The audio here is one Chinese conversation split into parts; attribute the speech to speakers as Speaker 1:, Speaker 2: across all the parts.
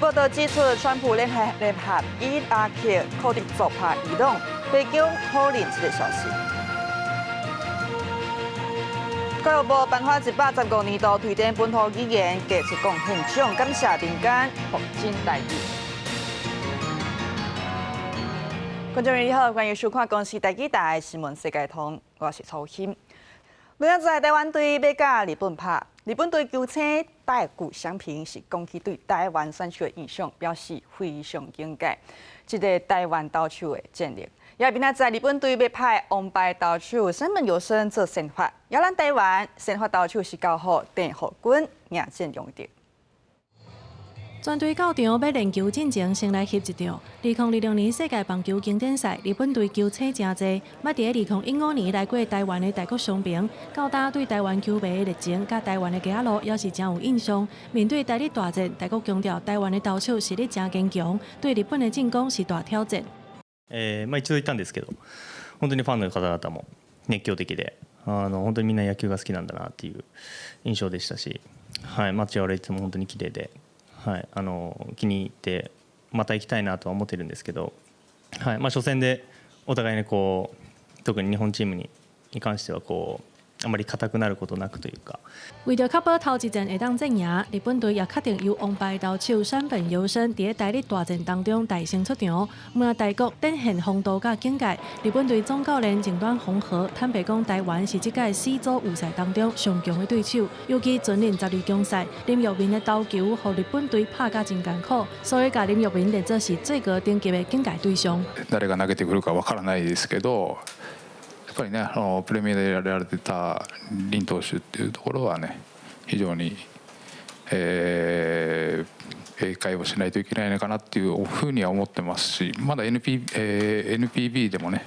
Speaker 1: 报道指出，川普联合伊拉克确定左派伊朗，北京否认这个消息。教育部颁发115年度推展本土语言价值贡献奖，感谢民间奉献台语。观众你好，欢迎收看公视台语台新闻世界通，我是曹欣。昨在台湾队要甲日本拍，日本队球星戴谷翔平是讲起对台湾选手的印象，表示非常敬佩。这个台湾投手的战力，也明仔日本队要派王牌投手山本由伸做先发，也咱台湾先发投手是交予郑浩君赢阵用的。
Speaker 2: 全队到场要练球进前，先来翕一张。2020年世界棒球经典赛，日本队球星真多，捌伫2015年来过台湾的大国伤兵，到大对台湾球迷的热情，甲台湾的家路也是真有印象。面对台日大战，大国强调台湾的投手实力真坚强，对日本的进攻是大挑战。
Speaker 3: 一度行ったんですけど、本当にファンの方々も熱狂的で、本当にみんな野球が好きなんだなっていう印象でしたし、はい、マッチはいつも本当に綺麗で。はい、気に入ってまた行きたいなとは思ってるんですけど、はい、初戦でお互いに特に日本チームに関してはあまり硬くなることなくというか。
Speaker 2: 为着确保头一战会当战赢，日本队也确定由王牌投手山本由伸伫台日大战当中大胜出场。满大国展现风度甲境界，日本队总教练前端宏和坦白讲，台湾是这届4组预赛当中上强的对手，尤其前年12强赛，林玉明的投球，互日本隊拍甲真艰苦，所以甲林玉明列作是最高等级的境界对象。
Speaker 4: 誰が投げてくるかわからないですけど。やっぱりね、プレミアでやられてた林投手っていうところはね、非常に、警戒をしないといけないのかなっていうふうには思ってますし、まだ NPB でもね、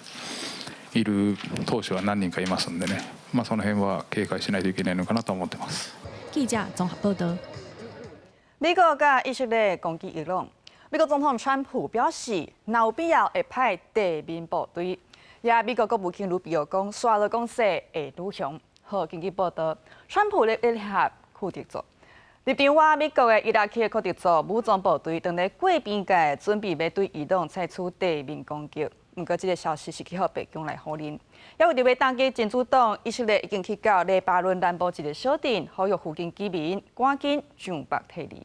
Speaker 4: いる投手は何人かいますんでね、その辺は警戒しないといけないのかなと思ってます。
Speaker 2: 記者綜合報道。
Speaker 1: 美国甲以色列攻击伊朗，美國總統川普表示，若有必要會派地面部隊。也美國國務卿魯比奧講，刷了攻勢會愈凶。好，根據報道，川普咧聯合庫迪族，立場話美國嘅伊拉克庫迪族武裝部隊當咧過邊界，準備要對伊朗採取地面攻擊。不過，這個消息是去予北京來否認。也為着要打擊真主黨，以色列已經去到黎巴嫩南部一個小鎮，呼籲附近居民趕緊上北退離。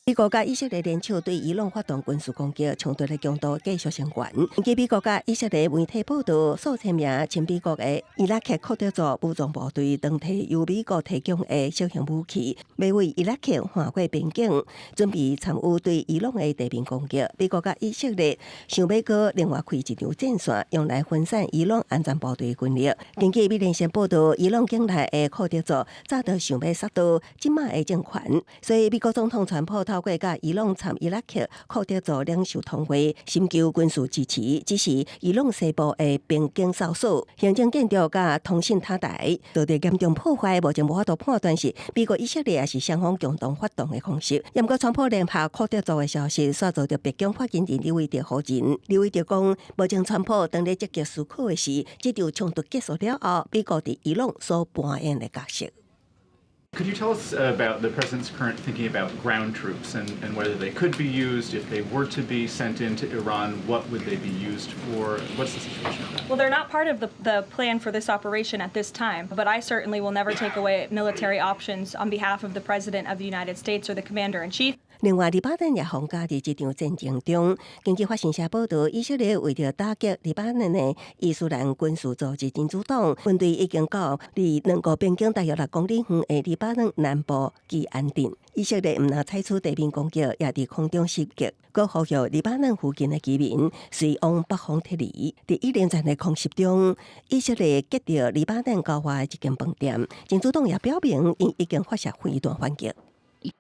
Speaker 5: 美國甲以色列聯手對伊朗發動軍事攻擊，衝突的強度繼續升懸。據美國甲以色列媒體報道，數千名親美國的伊拉克庫迪族武裝部隊當提由美國提供的小型武器，要為伊拉克橫過邊境，準備參與對伊朗的地面攻擊。美國甲以色列想要閣另外開一條戰線，用來分散伊朗安全部隊軍力。根據美聯社報道，伊朗境內的庫迪族早就想要殺到即馬的政權，所以美國總統川普透過甲伊朗參伊拉克庫迪族領袖通話，尋求軍事支持，只是伊朗西部的邊境哨所、行政建築甲通信塔台遭到嚴重破壞，目前無法度判斷是美國以色列也是雙方共同發動的方式。不過，川普聯合庫迪族的消息，刷造着北京發言人劉偉德否認。劉偉德講，目前川普當咧積極思考的是，這場衝突結束了後，美國在伊朗所扮演的角色。
Speaker 6: Could you tell us about the president's current thinking about ground troops and whether they could be used if they were to be sent into Iran? What would they be used for? What's the situation of that?
Speaker 7: Well, they're not part of the plan for this operation at this time, but I certainly will never take away military options on behalf of the President of the United States or the Commander-in-Chief.
Speaker 5: 另外，黎巴嫩也放假在這場戰爭中，根據法新社報道，以色列為了打擊黎巴嫩的伊斯蘭軍事組織真主黨，軍隊已經到離兩個邊境大約6公里遠的黎巴嫩南部基安鎮。以色列唔但採取地面攻擊，也在空中襲擊，佮呼籲黎巴嫩附近的居民隨往北方撤離。在一連串的空襲中，以色列擊到黎巴嫩郊外一間飯店，真主黨也表明已經發射飛彈反擊。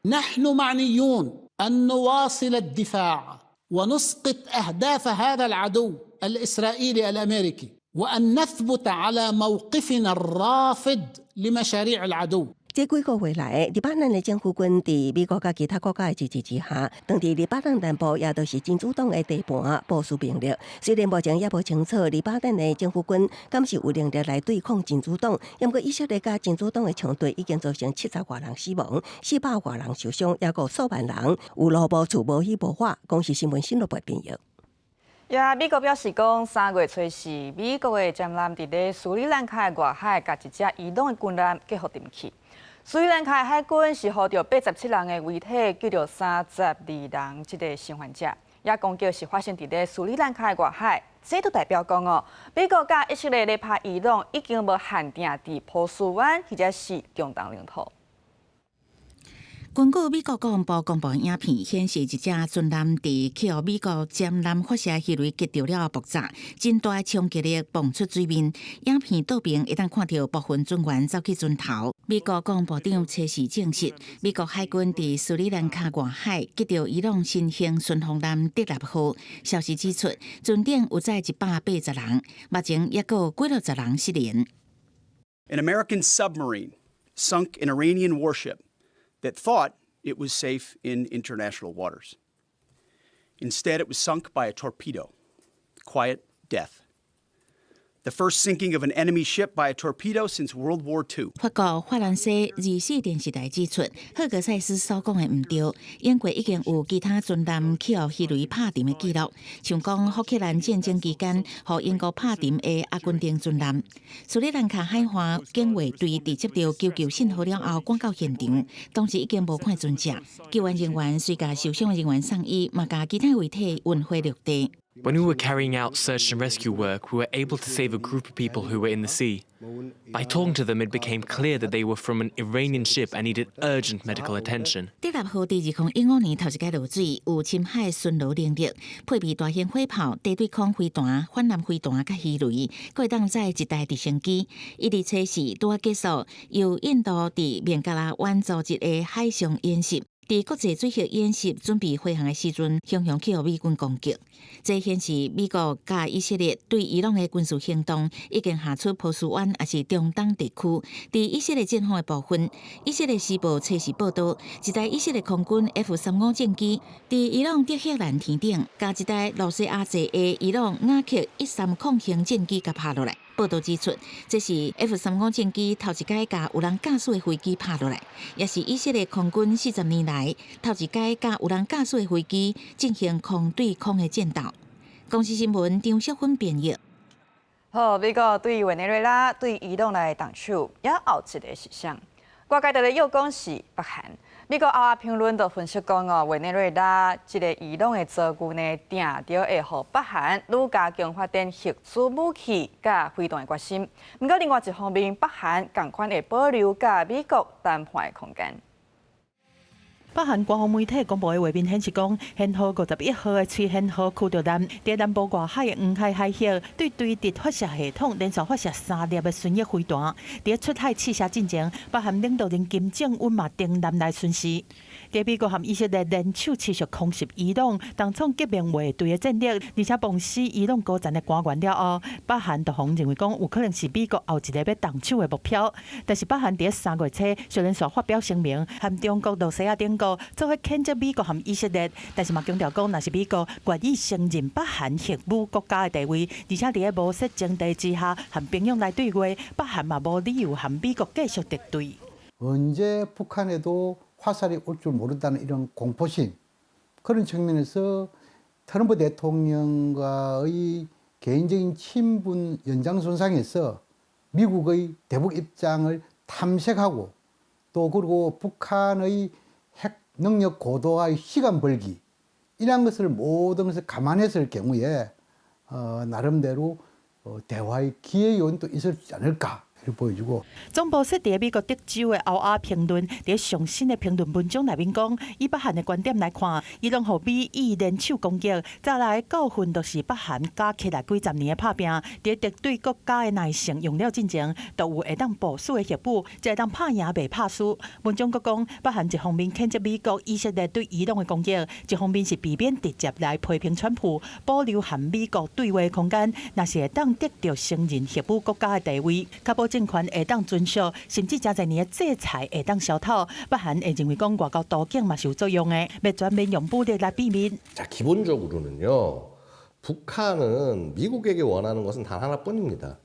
Speaker 8: نحن معنيون أن نواصل الدفاع ونسقط أهداف هذا العدو الإسرائيلي الأمريكي وأن نثبت على موقفنا الرافض لمشاريع العدو.
Speaker 5: 这几个月来，黎巴嫩的政府军伫美国甲其他国家的支持之下，当地黎巴嫩南部也都是真主动的地盘部署兵力。虽然目前也无清楚黎巴嫩的政府军敢是有能力来对抗真主党，不过以色列甲真主党的冲突已经造成70多人死亡，400多人受伤，也有数万人有路无厝无依无法。公视新闻新闻部编译。
Speaker 1: 美国表示讲，3月初时，美国的舰舰伫咧斯里兰卡的外海，甲一只伊朗的军舰结合沉去。斯里兰卡的海军是获到87人的遗体，救到32人这个生还者。也攻击是发生伫咧斯里兰卡的外海，这就代表讲哦，美国甲以色列咧拍伊朗已经无限定伫波斯湾或者是中东领土。
Speaker 9: 根据美国国防部公布影片显示，一只军舰伫去美国舰舰发射鱼雷击到了爆炸，真大冲击力蹦出水面。影片倒边会当看到部分军员走去船头。美国国防部长初时证实，美国海军伫斯里兰卡外海击到伊朗新型巡航舰德纳号。消息指出，船顶有载180人，目前也有几60人失联。
Speaker 10: An American submarine sunk an Iranian warship that thought it was safe in international waters. Instead, it was sunk by a torpedo. Quiet death. The first sinking of an enemy ship by a torpedo since World War II.
Speaker 9: 法国法兰西24电视台指出，赫格塞斯所讲的唔对，英国已经有其他军舰去互鱼雷拍沉的记录，像讲福克兰战争期间，互英国拍沉的阿根廷军舰。斯里兰卡海岸警卫队伫接到求救信号了后，赶到现场，当时已经无看船只，救援人员虽甲受伤的人员送医，嘛甲其他遗体运回陆地。
Speaker 11: When we were carrying out search and rescue work, we were able to save a group of people who were in the sea. By talking to them, it became clear that they were from an Iranian ship and needed urgent medical attention.
Speaker 9: 德纳号伫2015年头一届落水，有侵海巡逻能力，配备大型火炮、地对空飞弹、反舰飞弹甲鱼雷，佫会当载一台直升机。伊伫初时拄结束由印度伫孟加拉湾组织的海上演习。伫国际水域演习准备飞行的时阵，向去予美军攻击。这显示美国甲以色列对伊朗的军事行动已经下出波斯湾也是中东地区。伫以色列战方的部分，以色列时报初时报道，一台以色列空军 F-35战机伫伊朗德黑兰天顶，甲一台路西亚制的伊朗雅克130型战机甲拍落来。报道指出，这是 F-35战机头一届甲有人驾驶的飞机拍落来，也是以色列空军40年来头一届甲有人驾驶的飞机进行空对空的战斗。公视新闻张淑芬编译。
Speaker 1: 好，美国对委内瑞拉、对伊朗来动手，也后一个实相。外界的又讲是北韩。美国后评论就分析讲哦，委内瑞拉这个伊朗的遭遇呢，定着会互北韩愈加强发展核子武器甲飞弹的决心。不过另外一方面，北韩同款会保留甲美国谈判的空间。
Speaker 12: 北韩官方媒体公布的画面显示，讲舷号51号的崔舷号驱逐舰在南部外海的黄海海峡对对地发射系统连续发射3粒的巡弋飞弹。在出海试射进前，北韩领导人金正恩嘛定南来巡视。在美国和以色列联手持续空袭伊朗，当创革命卫队的战力，而且崩死伊朗高层的官员了后，北韩就方认为讲有可能是美国后一个要动手的目标。但是北韩在3月初虽然发表声明，和中国、罗西亚等国做伙谴责美国和以色列，但是嘛强调讲，若是美国愿意承认北韩核武国家的地位，而且在无色前提之下，和平壤来对话，北韩嘛无理由和美国继续敌对。
Speaker 13: 언제 북한에도 화살이 올 줄 모른다는 이런 공포심 그런 측면에서 트럼프 대통령과의 개인적인 친분 연장선상에서 미국의 대북 입장을 탐색하고 또 그리고 북한의 핵 능력 고도화의 시간 벌기 이러한 것을 모든 것을 감안했을 경우에 나름대로 대화의 기회 요인도 있었지 않을까.
Speaker 12: 总部设伫美国德州的欧亚评论，伫上新的评论文章内面讲，以北韩的观点来看，伊拢互美伊联手攻击，再来教训就是北韩加起来几十年的拍拼，伫敌对国家的耐性用了进前，都有会当部署的核武，才会当拍赢袂拍输。文章佫讲，北韩一方面谴责美国、以色列对伊朗的攻击，一方面是避免直接来批评川普，保留和美国对话的空间，若是会当得到承认核武国家的地位，确保。政权会当遵守，甚至加侪年的制裁会当消透。北韩会认为讲外交途径嘛是有作用的，要全面用武力来避免。
Speaker 14: 자, 기본적으로는요. 북한은 미국에게 원하는 것은 단 하나뿐입니다.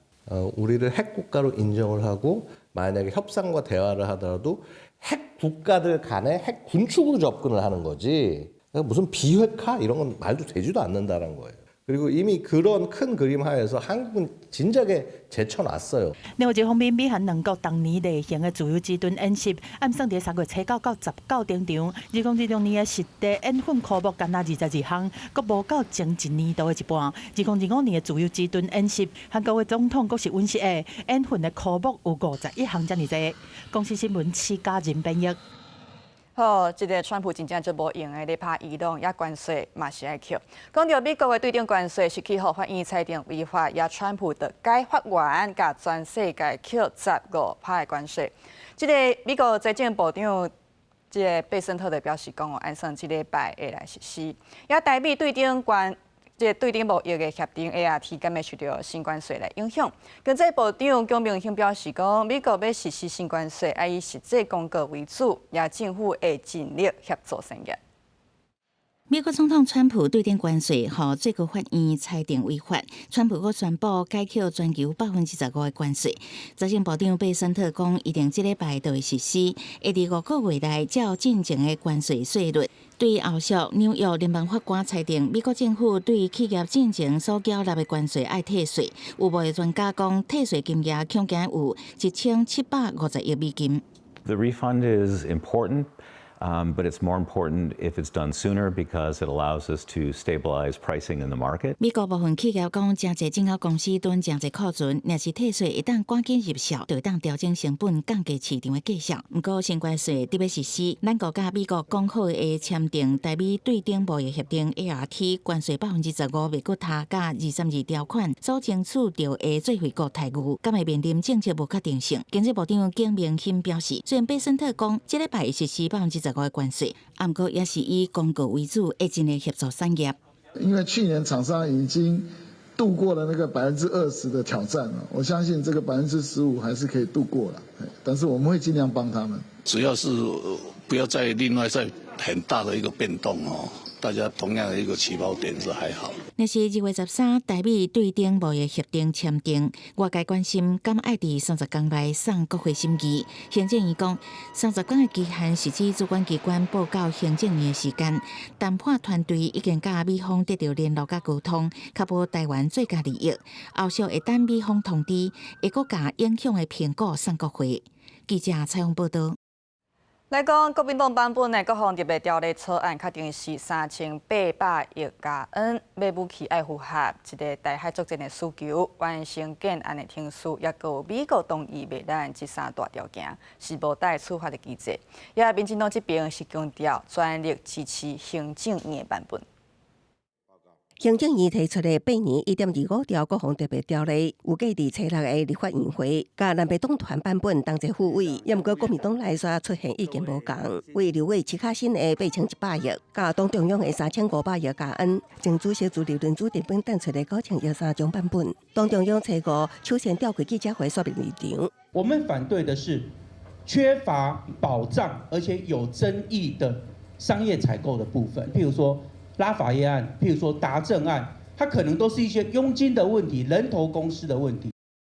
Speaker 14: 우리를 핵 국가로 인정을 하고 만약에 협상과 대화를 하더라도 핵 국가들 간의 핵 군축으로 접근을 하는 거지. 무슨 비핵화 이런 건 말도 되지도 않는다는 거예요. 그리고 이미 그런 큰 그림 하에서 한국은 진작에 제쳐놨어요.
Speaker 12: 另外一方面，美韩两国当年例行的自由之盾演习，暗算伫3月7号到19登场。而讲这两年的实地演训科目仅22项，阁无到前一年度的一半。而讲2025年的自由之盾演习，韩国的总统阁是温室的演训的科目有51项遮尔济。公司新闻7家人编译。
Speaker 1: 好，这个川普真正就无用的，咧拍伊朗也关税嘛是爱扣。讲到美国的对顶关税是去互法院裁定违法，也川普的该法院甲全世界扣15%的关税。这个美国财政部长这个贝森特就表示讲，按算这礼拜会来实施，也代表对顶这对顶贸易的协定 ART 敢会受到新关税来影响。经济部长姜明兴表示讲，美国要实施新关税，要以实际公告为主，也政府会尽力协助产业。
Speaker 9: 美国总统川普对顶关税，和最高法院裁定违法。川普阁宣布改扣全球15%的关税。财政部长贝森特讲，一定这礼拜就会实施，会伫5个月内照进前的关税税率。对后续纽约联邦法官裁定，美国政府对企业进前所缴纳的关税爱退税。有部的专家讲，退税金额恐惊有1750亿美金。
Speaker 15: The refund is important. But it's more important if it's done sooner because it allows us to stabilize pricing in the market.
Speaker 9: 美国部分企业讲，真侪进口公司囤真侪库存，若是退税一旦赶紧入效，就会当调整成本，降低市场的价格。不过新关税伫要实施，咱国甲美国刚好会签订台美对顶贸易协定 ART， 关税15%未搁他甲22条款所争取到的最惠国待遇，敢会面临政策无确定性。经济部长姜明兴表示，虽然贝森特讲，这礼拜会实施15%的关税，不过也是以公告为主，会尽力协助产业。
Speaker 16: 因为去年厂商已经度过了那个20%的挑战了，我相信这个15%还是可以度过了。但是我们会尽量帮他们。
Speaker 17: 只要是不要再另外再很大的一个变动哦。 大家同样的一个起跑点是还好。
Speaker 9: 那是2月13日台美对顶贸易协定签订，外界关心敢爱伫30天内送国会审议。行政院讲，30天的期限是指主管机关报告行政院的时间。谈判团队已经甲美方得到联络甲沟通，确保台湾最佳利益。后续会等美方通知，会阁甲影响的评估送国会。记者采访报道。
Speaker 1: 来讲，国民党版本的各项特别条例草案，确定是3800亿加元，买武器爱符合一个台海作战的需求，完成建案的天数，也有美国同意未咱这3大条件，是无待处罚的机制。也民进党这边是强调全力支持行政院的版本。
Speaker 5: 行政院提出的8年1.25条各项特别条例，有计伫初6个立法院会，甲南北党团版本同齐复委，也毋过国民党内刷出现意见无同。为刘伟七卡新的8100亿，甲党中央的3500亿加恩，前主席朱立伦主电本等出的9113种版本，党中央初5首先召开记者会说明立场。
Speaker 18: 我们反对的是缺乏保障而且有争议的商业采购的部分，譬如说。 拉法叶案，譬如说达正案，它可能都是一些佣金的问题、人头公司的问题。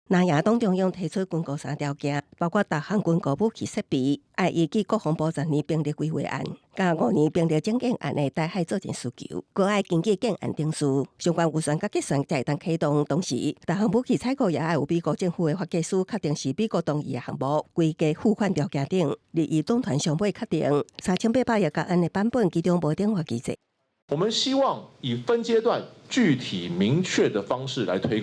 Speaker 5: 南亚党中央提出公告3条件，包括达航军购武器设备，爱依据国防部10年兵力规划案，甲5年兵力整建案的台海作战需求，搁爱根据建案定数，相关预算甲计算才会当启动。同时，达航武器采购也爱有美国政府的法计师确定是美国同意的项目，规格付款条件等，立以党团上尾确定3800亿加元的版本，其中无电话机制。
Speaker 19: 我们希望以分阶段、具体明确的方式来推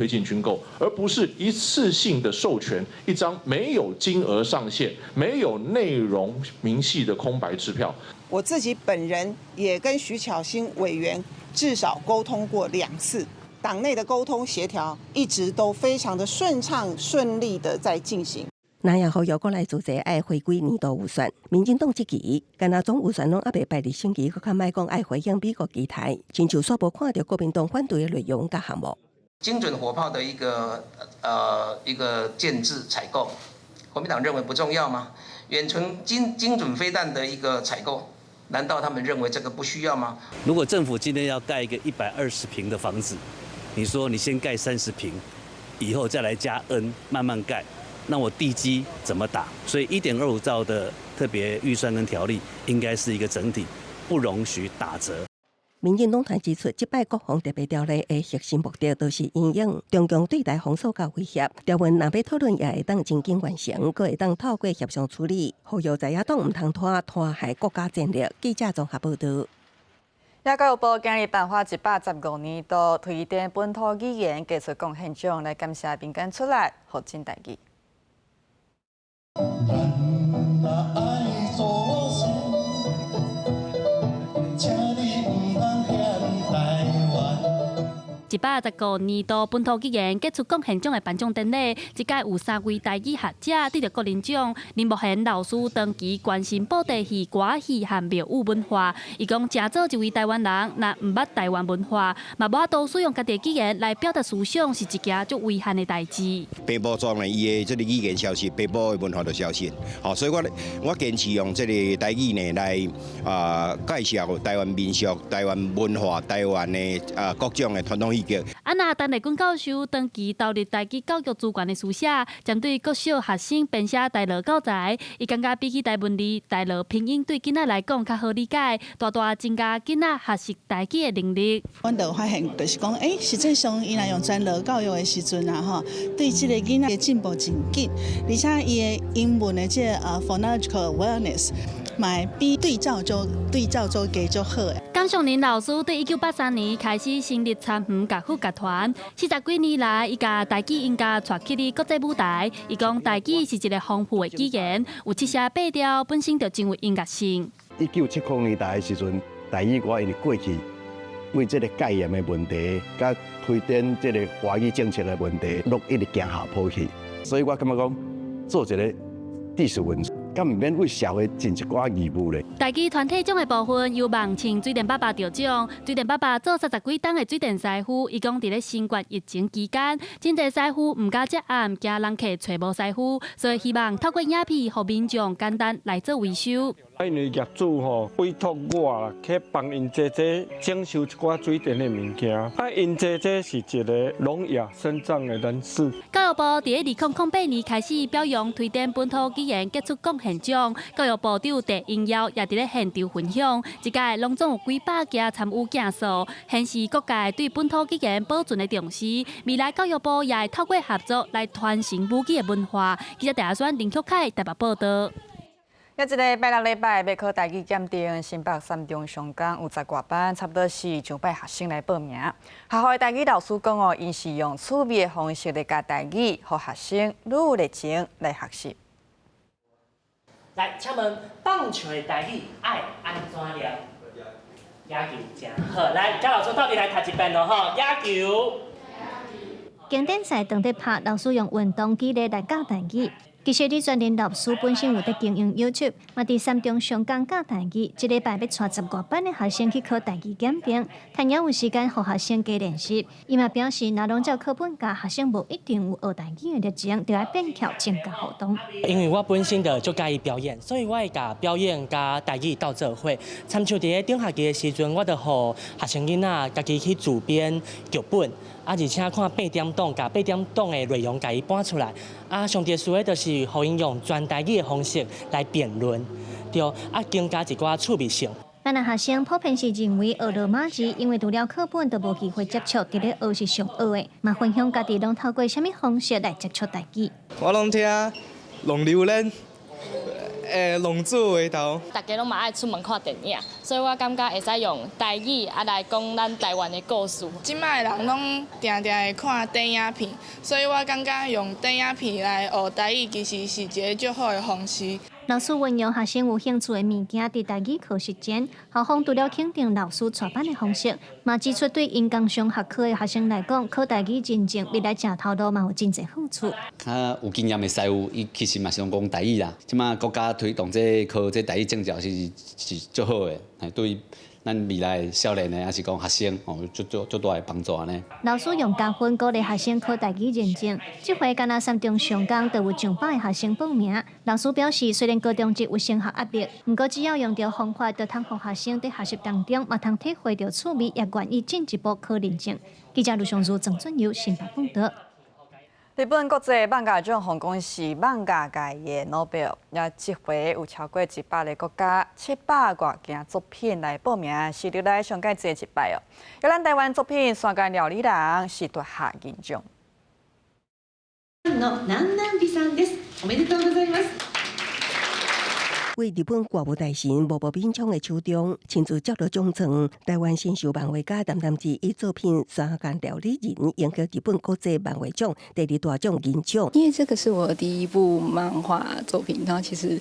Speaker 19: 进军购，而不是一次性的授权一张没有金额上限、没有内容明细的空白支票。
Speaker 20: 我自己本人也跟徐巧芯委员至少沟通过2次，党内的沟通协调一直都非常的顺畅、顺利的在进行。
Speaker 5: 南亚呼吁国内主席爱回归年度预算，民进党这期干那总预算拢还未排入审议，佮较莫讲爱回应美国期待，亲像煞无看到国民党反对的内容甲项目。
Speaker 21: 精准火炮的一个建制采购，国民党认为不重要吗？远程精准飞弹的一个采购，难道他们认为这个不需要吗？
Speaker 22: 如果政府今天要盖一个120坪的房子，你说你先盖30坪，以后再来加 N 慢慢盖，那我地基怎么打？所以1.25兆的特别预算跟条例应该是一个整体，不容许打折。
Speaker 5: 民进党团指出，这摆国防特别条例的核心目的，就是应用中共对台封锁甲威胁。条文若要讨论，也会当真经完成，阁会当透过协商处理。呼吁在野党唔通拖害国家战略。记者综合报道。
Speaker 1: 教育部今日颁发115年度推展本土语言技术贡献奖，来感谢民间出来复振台语。
Speaker 23: 115年度本土语言杰出贡献奖的颁奖典礼，这届有3位台语学者得到个人奖。林木贤老师长期关心布袋戏、歌戏和庙宇文化，伊讲真做一位台湾人，若唔捌台湾文化，嘛无法度使用家己的语言来表达思想，是一件足危险的代志。
Speaker 24: 北部庄呢，伊的这个语言消失，北部的文化就消失。好，所以我坚持用这个台语呢来介绍台湾民俗、台湾文化、台湾的各种的传统戏剧。
Speaker 23: 那陈立军教授长期投入台语教育资源的书写，针对国小学生编写台语教材，伊感觉比起台文字、台语拼音对囡仔来讲较好理解，大大增加囡仔学习台语的能力。
Speaker 25: 阮就发现，就是讲，实际上伊若用全罗教育的时阵啊，吼，对这个囡仔的进步真紧，而且伊的英文的这phonological awareness， 嘛比对照组加足好的。
Speaker 23: 江尚林老师对1983年开始成立参与教育集团，40几年来，伊甲台语音乐带起哩国际舞台。伊讲台语是一个丰富的语言，有7声8调，本身就真有音乐性。
Speaker 24: 1970年代的时阵，台语歌因为过去为这个戒严的问题，甲推展这个华语政策的问题，都一直行下坡去。所以我感觉讲，做一个知识分子。敢唔免为社会尽一寡义务咧？
Speaker 23: 台语团体奖的部分由网庆水电爸爸得奖。水电爸爸做30几档的水电师傅，伊讲伫咧新冠疫情期间，真侪师傅唔敢接案，惊人客找无师傅，所以希望透过影片，互民众简单来做维修。
Speaker 26: 因为业主委托我去帮因姐整修一寡水电的物件，因姐是一个聋哑身障的人士。
Speaker 23: 教育部伫咧2008年开始表扬推展本土语言杰出贡献奖，教育部长陈英耀也伫咧现场分享，一届拢总有几百件参与件数，显示各界对本土语言保存的重视。未来教育部也会透过合作来传承母语的文化。记者台选林曲凯台北报道。
Speaker 1: 一个拜6礼拜要考台语检定，新北3中上港有10外班，差不多是200学生来报名。学校的台语老师讲哦，因是用趣味的方式来教台语，让学生愈有热情来学习。
Speaker 27: 来，请问棒球的台语爱安怎念？野球真好。来，嘉老师到底来读一遍咯吼，野球。
Speaker 28: 经典赛当在拍，老师用运动激励来教台语。其实，李专任老师本身有在经营 YouTube， 嘛伫3中上港教台语，一礼拜要带10外班的学生去考台语检定，趁也有时间互学生加练习。伊嘛表示，若拢照课本教，学生无一定有学台语的热情，就要变巧增加互动。
Speaker 27: 因为我本身就介意表演，所以我会甲表演甲台语斗做伙。参像伫咧中学期的时阵，我就互学生囡仔家己去自编剧本。而且看8点档，甲8点档的内容甲伊搬出来。上特殊的就是互因用全台语的方式来辩论，对，增加一寡趣味性。
Speaker 28: 咱的学生普遍是认为学罗马字，因为除了课本都无机会接触，伫咧学是上学的。嘛分享家己拢透过什么方式来接触台语。
Speaker 29: 我拢听龙榴莲。龙珠回头，
Speaker 30: 大家拢嘛爱出门看电影，所以我感觉会使用台语来讲咱台湾的故事。
Speaker 31: 即摆人拢定会看电影片，所以我感觉用电影片来学台语，其实是一个足好的方式。
Speaker 28: 老师运用学生有兴趣的物件伫台语课实践，校方除了肯定老师带班的方式，嘛指出对因工商学科的学生来讲，考台语真正未来正头路嘛有真侪好处。
Speaker 32: 较有经验的师傅，伊其实嘛是讲台语啦。即马国家推动这考这台语证照是足好的，对咱未来的少年呢，还是讲学生哦，足大的帮助安尼。
Speaker 28: 老师用加分鼓励学生考台语认证，这回敢若3中上工就有上百个学生报名。老师表示，虽然高中职有升学压力，不过只要用到方法，就通互学生在学习当中嘛通体会到趣味，也愿意进一步考认证。记者卢尚如、郑俊佑、新北报道。
Speaker 1: 日本国际漫画奖红公司漫画界的诺贝尔，也这回有超过100个国家、700多件作品来报名，是历来上届最一摆哦。而咱台湾作品《山间料理人》是夺下银奖。
Speaker 2: の南南美さんです。おめでとうございます。
Speaker 5: 为日本歌舞大神无无勉强的手中，亲自接到奖状。台湾新秀漫画家陈淡之以作品《山间料理人》赢得日本国际漫画奖第2大奖银奖。
Speaker 3: 因为这个是我第一部漫画作品，然后其实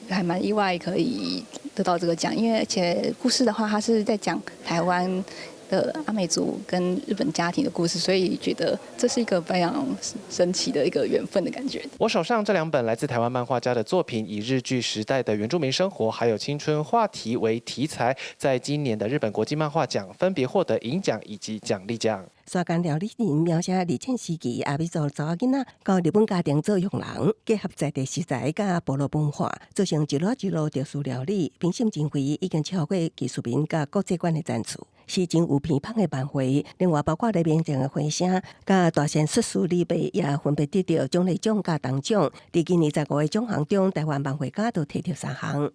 Speaker 3: 还蛮意外可以得到这个奖，因为而且故事的话，它是在讲台湾的阿美族跟日本家庭的故事，所以觉得这是一个非常神奇的一个缘分的感觉。
Speaker 4: 我手上这2本来自台湾漫画家的作品，以日据时代的原住民生活还有青春话题为题材，在今年的日本国际漫画奖分别获得银奖以及奖励奖。
Speaker 5: 山间料理人描写二战时期阿美族查某囡仔到日本家庭做佣人，结合在地食材甲部落文化，做成一路一路特殊料理，评审经费已经超过技术面甲国际馆的赞助。是真有偏芳的漫画，另外包括黎明正的花声，甲大仙xuất書李白也分别得到獎勵獎甲銅獎。在今年15個獎項中，台灣漫畫家都摕到3項。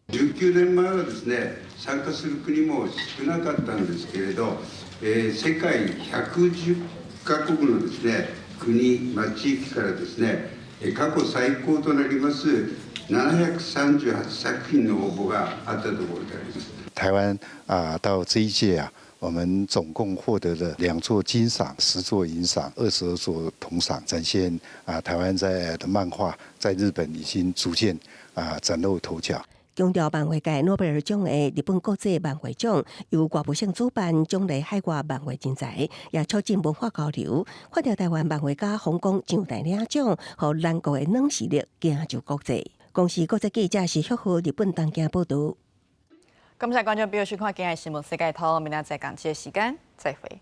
Speaker 6: 19年前はですね、参加する国も少なかったんですけれど、世界110カ国のですね国、地域からですね、過去最高となります738作品の応募があったところであります。
Speaker 7: 台湾到这一届我们总共获得了2座金赏、10座银赏、22座铜赏，展现台湾的漫画在日本已经逐渐崭露头角。
Speaker 5: 强调漫画界诺贝尔奖的日本国际漫画奖由外部省主办，奖励海外漫画人才，也促进文化交流。看到台湾漫画家丰功上台领奖，和咱国的软实力行入国际。公司国际记者是祝贺日本东京报道。
Speaker 1: 感谢观众朋友收看今日新闻世界图，明仔载港节时间再会。